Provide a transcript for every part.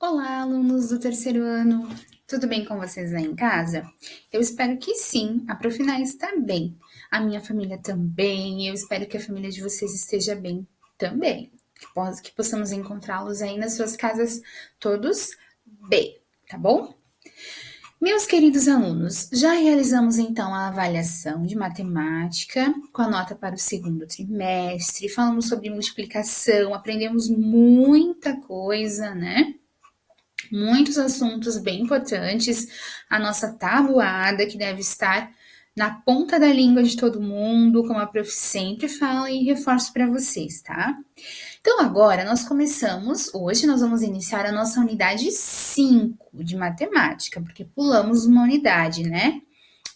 Olá, alunos do terceiro ano. Tudo bem com vocês aí em casa? Eu espero que sim. A Profina está bem. A minha família também. Eu espero que a família de vocês esteja bem também. Que possamos encontrá-los aí nas suas casas todos bem, tá bom? Meus queridos alunos, já realizamos então a avaliação de matemática com a nota para o segundo trimestre. Falamos sobre multiplicação, aprendemos muita coisa, né? Muitos assuntos bem importantes, a nossa tabuada, que deve estar na ponta da língua de todo mundo, como a prof sempre fala e reforço para vocês, tá? Então, agora hoje nós vamos iniciar a nossa unidade 5 de matemática, porque pulamos uma unidade, né?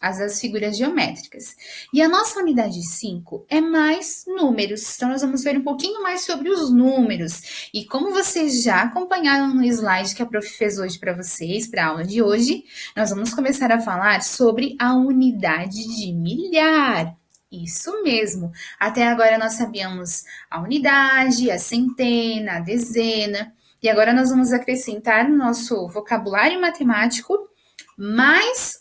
As das figuras geométricas. E a nossa unidade 5 é mais números. Então, nós vamos ver um pouquinho mais sobre os números. E como vocês já acompanharam no slide que a prof fez hoje para vocês, para a aula de hoje, nós vamos começar a falar sobre a unidade de milhar. Isso mesmo. Até agora nós sabíamos a unidade, a centena, a dezena. E agora nós vamos acrescentar no nosso vocabulário matemático mais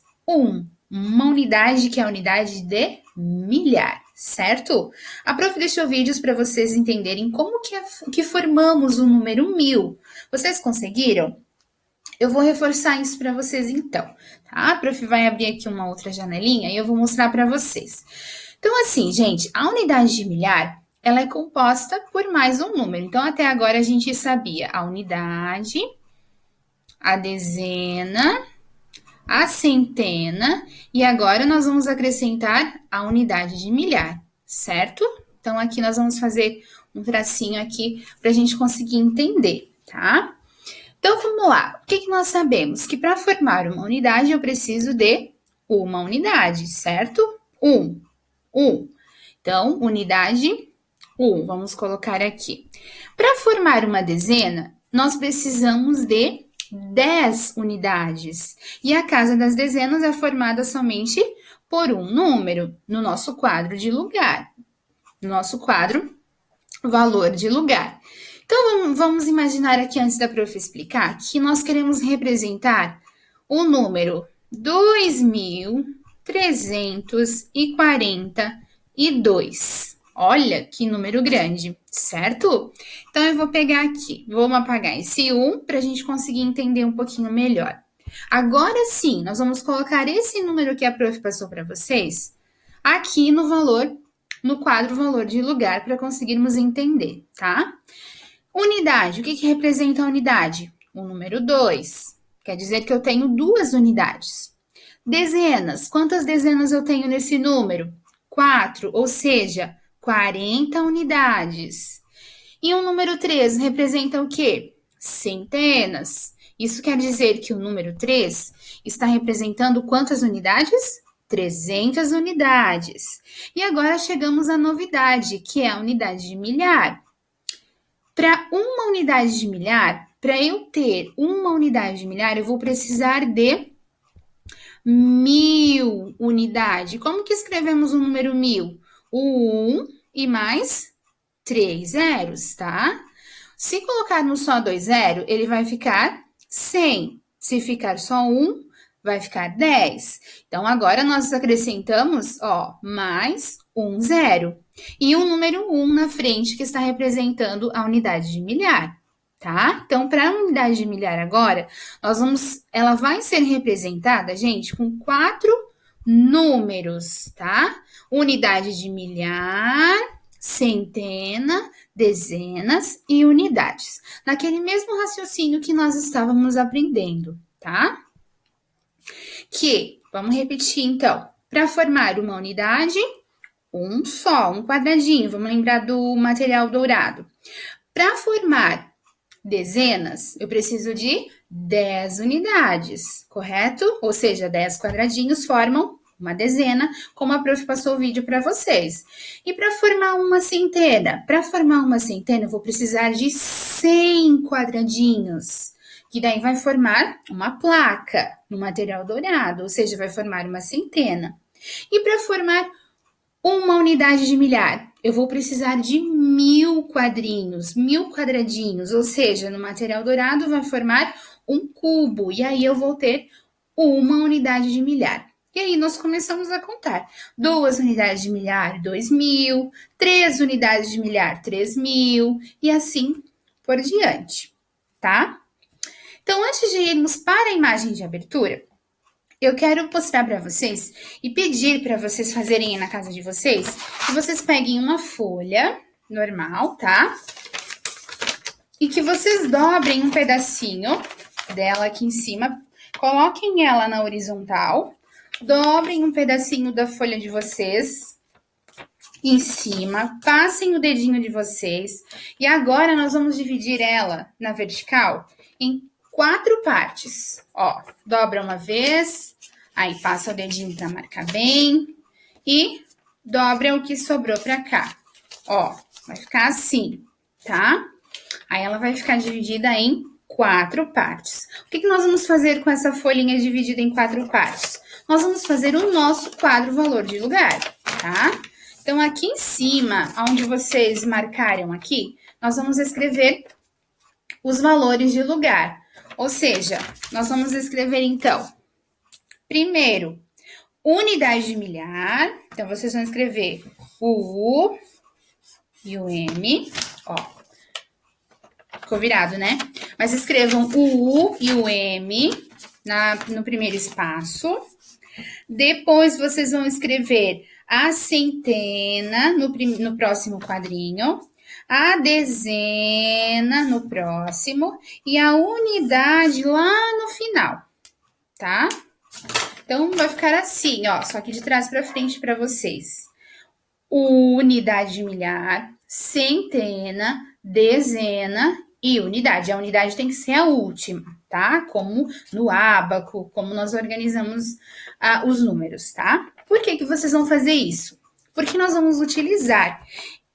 uma unidade que é a unidade de milhar, certo? A prof deixou vídeos para vocês entenderem como que formamos o número 1000. Vocês conseguiram? Eu vou reforçar isso para vocês então, tá? A prof vai abrir aqui uma outra janelinha e eu vou mostrar para vocês. Então, assim, gente, a unidade de milhar, ela é composta por mais um número. Então, até agora a gente sabia a unidade, a dezena, a centena, e agora nós vamos acrescentar a unidade de milhar, certo? Então, aqui nós vamos fazer um tracinho aqui para a gente conseguir entender, tá? Então, vamos lá. O que nós sabemos? Que para formar uma unidade, eu preciso de uma unidade, certo? Um. Então, unidade 1. Vamos colocar aqui. Para formar uma dezena, nós precisamos de 10 unidades. E a casa das dezenas é formada somente por um número no nosso quadro de lugar. No nosso quadro, valor de lugar. Então, vamos imaginar aqui, antes da prof explicar, que nós queremos representar o número 2342. Olha que número grande, certo? Então, eu vou pegar aqui, vamos apagar esse 1 para a gente conseguir entender um pouquinho melhor. Agora sim, nós vamos colocar esse número que a prof passou para vocês aqui no quadro valor de lugar, para conseguirmos entender, tá? Unidade, o que representa a unidade? O número 2, quer dizer que eu tenho 2 unidades. Dezenas, quantas dezenas eu tenho nesse número? 4, ou seja, 40 unidades. E o número 3 representa o quê? Centenas. Isso quer dizer que o número 3 está representando quantas unidades? 300 unidades. E agora chegamos à novidade, que é a unidade de milhar. Para uma unidade de milhar, para eu ter uma unidade de milhar, eu vou precisar de 1000 unidades. Como que escrevemos o número 1000? O 1 e mais 3 zeros, tá? Se colocarmos só 2 zeros, ele vai ficar 100. Se ficar só 1, vai ficar 10. Então, agora nós acrescentamos, mais um zero. E o número 1 na frente, que está representando a unidade de milhar, tá? Então, para a unidade de milhar agora, ela vai ser representada, gente, com 4 números, tá? Unidade de milhar, centena, dezenas e unidades. Naquele mesmo raciocínio que nós estávamos aprendendo, tá? Vamos repetir então, para formar uma unidade, um quadradinho, vamos lembrar do material dourado. Para formar dezenas, eu preciso de 10 unidades, correto? Ou seja, 10 quadradinhos formam uma dezena, como a prof passou o vídeo para vocês. E para formar uma centena? Para formar uma centena, eu vou precisar de 100 quadradinhos, que daí vai formar uma placa no material dourado, ou seja, vai formar uma centena. E para formar uma unidade de milhar, eu vou precisar de 1000 quadrinhos, 1000 quadradinhos, ou seja, no material dourado vai formar um cubo, e aí eu vou ter uma unidade de milhar. E aí nós começamos a contar. 2 unidades de milhar, 2000, 3 unidades de milhar, 3000, e assim por diante, tá? Então, antes de irmos para a imagem de abertura, eu quero mostrar para vocês e pedir para vocês fazerem aí na casa de vocês, que vocês peguem uma folha normal, tá? E que vocês dobrem um pedacinho dela aqui em cima, coloquem ela na horizontal, dobrem um pedacinho da folha de vocês em cima, passem o dedinho de vocês, e agora nós vamos dividir ela na vertical em 4 partes. Ó, dobra uma vez, aí passa o dedinho para marcar bem e dobra o que sobrou para cá. Ó, vai ficar assim, tá? Aí ela vai ficar dividida em 4 partes. O que nós vamos fazer com essa folhinha dividida em 4 partes? Nós vamos fazer o nosso quadro valor de lugar, tá? Então, aqui em cima, onde vocês marcaram aqui, nós vamos escrever os valores de lugar. Ou seja, nós vamos escrever, então, primeiro, unidade de milhar. Então, vocês vão escrever o U e o M, ó. Ficou virado, né? Mas escrevam o U e o M no primeiro espaço. Depois, vocês vão escrever a centena no próximo quadrinho, a dezena no próximo e a unidade lá no final, tá? Então, vai ficar assim, ó, só que de trás para frente para vocês. Unidade de milhar, centena, dezena e unidade. A unidade tem que ser a última, tá? Como no ábaco, como nós organizamos os números, tá? Por que vocês vão fazer isso? Porque nós vamos utilizar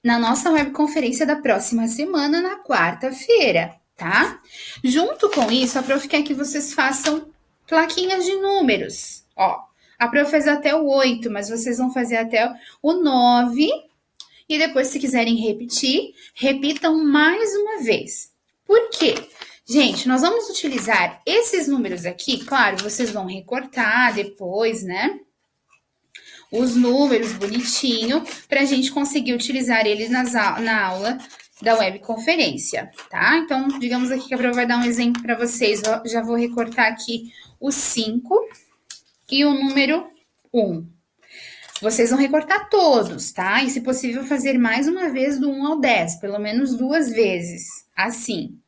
na nossa webconferência da próxima semana, na quarta-feira, tá? Junto com isso, a prof quer que vocês façam plaquinhas de números. Ó, a prof fez até o 8, mas vocês vão fazer até o 9. E depois, se quiserem repetir, repitam mais uma vez. Por quê? Gente, nós vamos utilizar esses números aqui, claro, vocês vão recortar depois, né? Os números bonitinho, para a gente conseguir utilizar eles na aula da webconferência, tá? Então, digamos aqui que a prof vai dar um exemplo para vocês. Eu já vou recortar aqui o 5 e o número 1. Vocês vão recortar todos, tá? E, se possível, fazer mais uma vez do 1 ao 10, pelo menos 2 vezes, assim.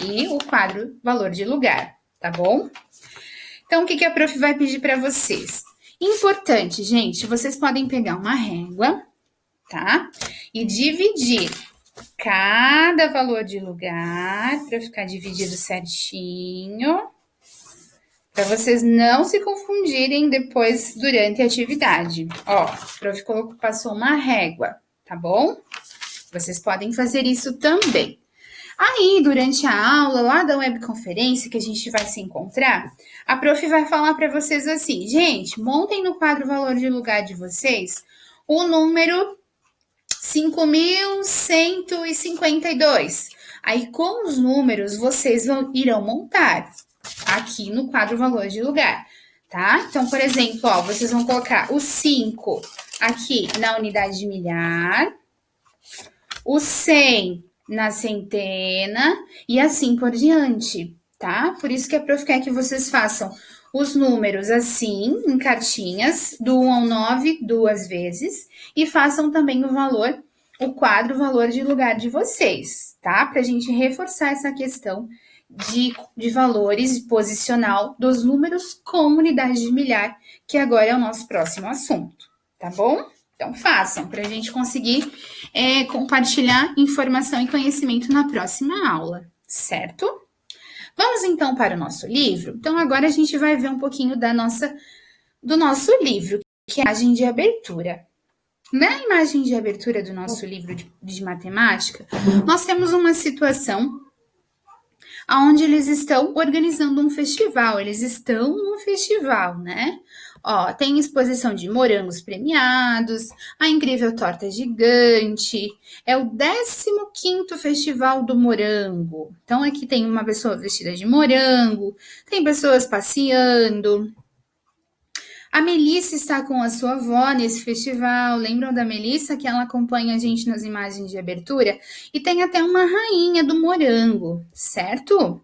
E o quadro valor de lugar, tá bom? Então, o que a prof vai pedir para vocês? Importante, gente, vocês podem pegar uma régua, tá? E dividir cada valor de lugar para ficar dividido certinho, para vocês não se confundirem depois durante a atividade. Ó, o prof passou uma régua, tá bom? Vocês podem fazer isso também. Aí, durante a aula lá da webconferência que a gente vai se encontrar, a prof vai falar para vocês assim, gente, montem no quadro valor de lugar de vocês o número 5.152. Aí, com os números, vocês irão montar aqui no quadro valor de lugar, tá? Então, por exemplo, ó, vocês vão colocar o 5 aqui na unidade de milhar, o 100 na centena e assim por diante, tá? Por isso que a prof quer que vocês façam os números assim, em cartinhas, do 1 ao 9, 2 vezes, e façam também o quadro valor de lugar de vocês, tá? Pra gente reforçar essa questão de valores posicional dos números com unidade de milhar, que agora é o nosso próximo assunto, tá bom? Então, façam para a gente conseguir compartilhar informação e conhecimento na próxima aula, certo? Vamos, então, para o nosso livro? Então, agora a gente vai ver um pouquinho do nosso livro, que é a imagem de abertura. Na imagem de abertura do nosso livro de matemática, nós temos uma situação onde eles estão organizando um festival. Eles estão num festival, né? Ó, tem exposição de morangos premiados, a incrível torta gigante, é o 15º Festival do Morango. Então aqui tem uma pessoa vestida de morango, tem pessoas passeando. A Melissa está com a sua avó nesse festival. Lembram da Melissa que ela acompanha a gente nas imagens de abertura? E tem até uma rainha do morango, certo?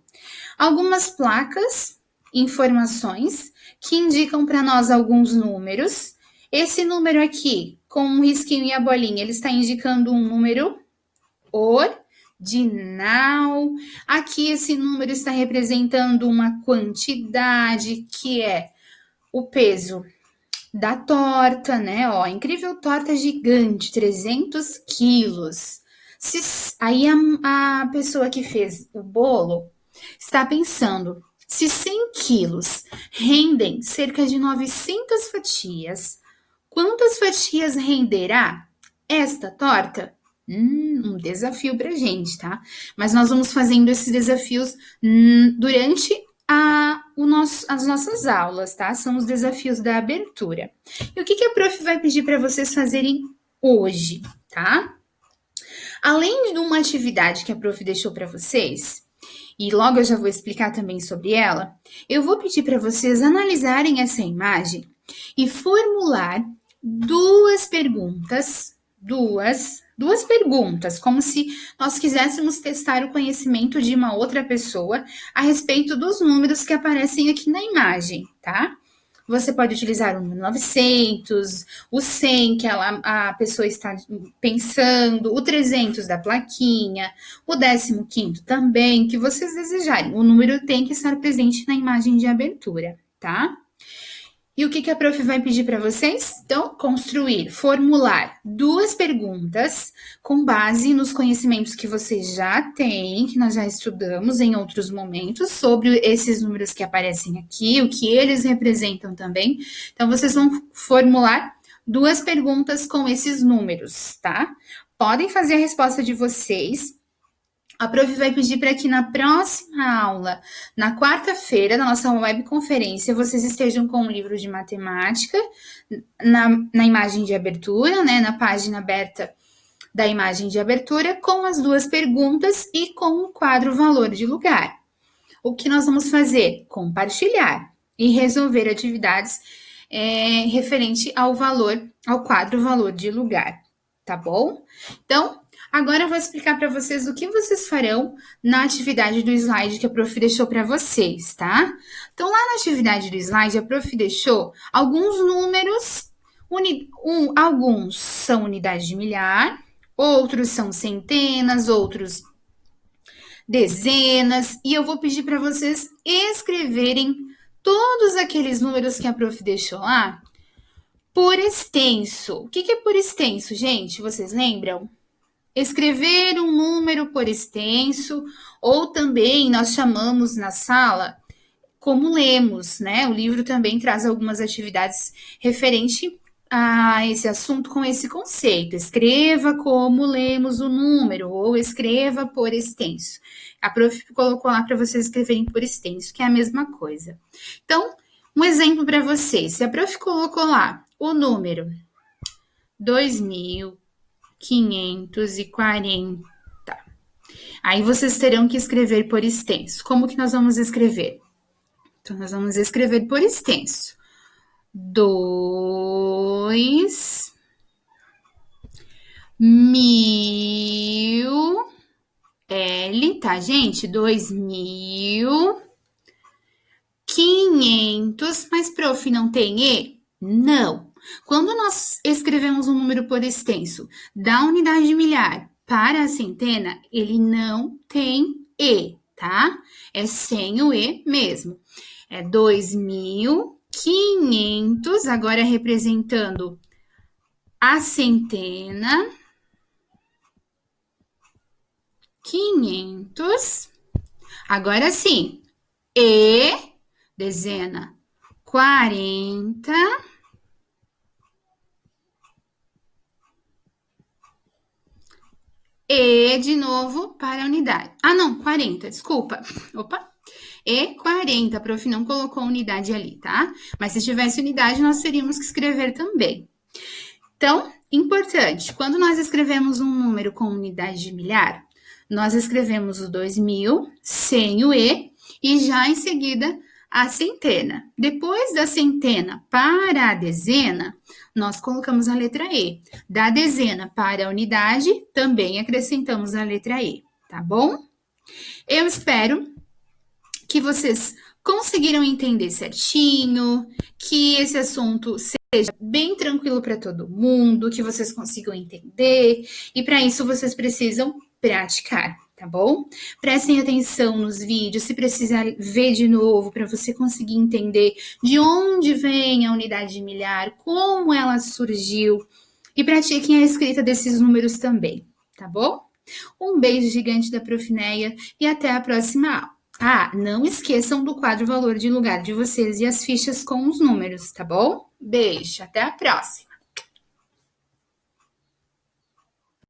Algumas placas, informações que indicam para nós alguns números. Esse número aqui, com um risquinho e a bolinha, ele está indicando um número ordinal. Aqui esse número está representando uma quantidade que é o peso da torta, né? Ó, incrível torta gigante, 300 quilos. Aí a pessoa que fez o bolo está pensando, se 100 quilos rendem cerca de 900 fatias, quantas fatias renderá esta torta? Um desafio pra gente, tá? Mas nós vamos fazendo esses desafios durante as nossas aulas, tá? São os desafios da abertura. E o que a prof vai pedir para vocês fazerem hoje, tá? Além de uma atividade que a prof deixou para vocês, e logo eu já vou explicar também sobre ela, eu vou pedir para vocês analisarem essa imagem e formular duas perguntas, como se nós quiséssemos testar o conhecimento de uma outra pessoa a respeito dos números que aparecem aqui na imagem, tá? Você pode utilizar o número 900, o 100 que a pessoa está pensando, o 300 da plaquinha, o 15º também, que vocês desejarem. O número tem que estar presente na imagem de abertura, tá? E o que a prof vai pedir para vocês? Então, formular duas perguntas com base nos conhecimentos que vocês já têm, que nós já estudamos em outros momentos, sobre esses números que aparecem aqui, o que eles representam também. Então, vocês vão formular duas perguntas com esses números, tá? Podem fazer a resposta de vocês. A prof vai pedir para que na próxima aula, na quarta-feira, na nossa webconferência, vocês estejam com o livro de matemática na imagem de abertura, né, na página aberta da imagem de abertura, com as duas perguntas e com o quadro valor de lugar. O que nós vamos fazer? Compartilhar e resolver atividades referente ao quadro valor de lugar, tá bom? Então, agora eu vou explicar para vocês o que vocês farão na atividade do slide que a prof deixou para vocês, tá? Então, lá na atividade do slide, a prof deixou alguns números, alguns são unidade de milhar, outros são centenas, outros dezenas, e eu vou pedir para vocês escreverem todos aqueles números que a prof deixou lá por extenso. O que é por extenso, gente? Vocês lembram? Escrever um número por extenso, ou também nós chamamos na sala como lemos, né? O livro também traz algumas atividades referente a esse assunto com esse conceito. Escreva como lemos o número, ou escreva por extenso. A prof colocou lá para vocês escreverem por extenso, que é a mesma coisa. Então, um exemplo para vocês. Se a prof colocou lá o número 2.540. Aí vocês terão que escrever por extenso. Como que nós vamos escrever? Então, nós vamos escrever por extenso. 2.000 L, tá, gente? 2.500. Mas, prof, não tem E? Não. Quando nós escrevemos um número por extenso da unidade de milhar para a centena, ele não tem E, tá? É sem o E mesmo. É 2.500, agora representando a centena. 500. Agora sim. E, dezena, 40. E de novo para a unidade. Ah, não, 40, desculpa. Opa. e 40. A prof não colocou unidade ali, tá? Mas se tivesse unidade, nós teríamos que escrever também. Então, importante, quando nós escrevemos um número com unidade de milhar, nós escrevemos o 2000 sem o e já em seguida a centena. Depois da centena para a dezena, nós colocamos a letra E. Da dezena para a unidade, também acrescentamos a letra E, tá bom? Eu espero que vocês conseguiram entender certinho, que esse assunto seja bem tranquilo para todo mundo, que vocês consigam entender, e para isso vocês precisam praticar, tá bom? Prestem atenção nos vídeos, se precisar ver de novo para você conseguir entender de onde vem a unidade de milhar, como ela surgiu, e pratiquem a escrita desses números também, tá bom? Um beijo gigante da Prof. Neia e até a próxima aula. Ah, não esqueçam do quadro valor de lugar de vocês e as fichas com os números, tá bom? Beijo, até a próxima!